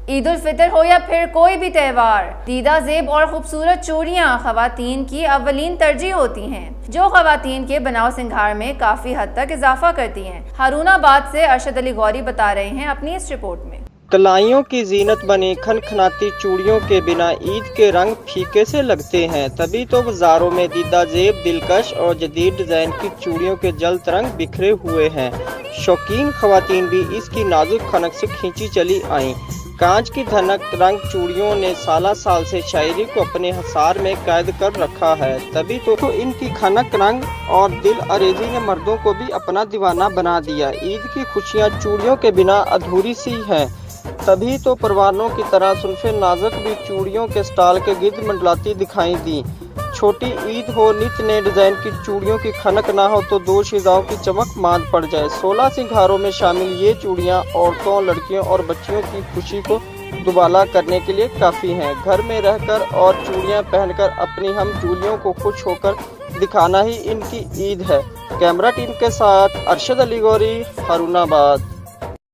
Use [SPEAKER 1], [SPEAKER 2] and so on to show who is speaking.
[SPEAKER 1] ईद उल फितर हो या फिर कोई भी त्यौहार, दीदा ज़ेब और खूबसूरत चूड़ियां खवातीन की अव्वलीन तरजीह होती हैं, जो खवातीन के बनाओ सिंगहार में काफी हद तक इजाफा करती हैं। हारूनाबाद से अरशद अली गौरी बता रहे हैं अपनी इस रिपोर्ट में।
[SPEAKER 2] कलाइयों की जीनत बनी खनखनाती चूड़ियों के बिना ईद के रंग फीके से लगते हैं, तभी तो बाजारों में दीदा ज़ेब, दिलकश और जदीद डिजाइन की चूड़ियों के जल्द रंग बिखरे हुए हैं। शौकीन खवातीन भी इसकी नाजुक खनक से खींची चली आईं। कांच की धनक रंग चूड़ियों ने साला साल से शायरी को अपने हसार में कैद कर रखा है, तभी तो इनकी खनक रंग और दिल अरेजी ने मर्दों को भी अपना दीवाना बना दिया। ईद की खुशियां चूड़ियों के बिना अधूरी सी हैं, तभी तो परवानों की तरह सुल्फे नाजुक भी चूड़ियों के स्टाल के गिर्द मंडलाती दिखाई दी। छोटी ईद हो, नित नए डिजाइन की चूड़ियों की खनक ना हो तो दो शिजाओं की चमक मांद पड़ जाए। 16 सिंघारों में शामिल ये चूड़ियां औरतों, लड़कियों और बच्चियों की खुशी को दुबाला करने के लिए काफ़ी हैं। घर में रहकर और चूड़ियां पहनकर अपनी हम जूलियों को खुश होकर दिखाना ही इनकी ईद है। कैमरा टीम के साथ अरशद अली गौरी, हारूनाबाद।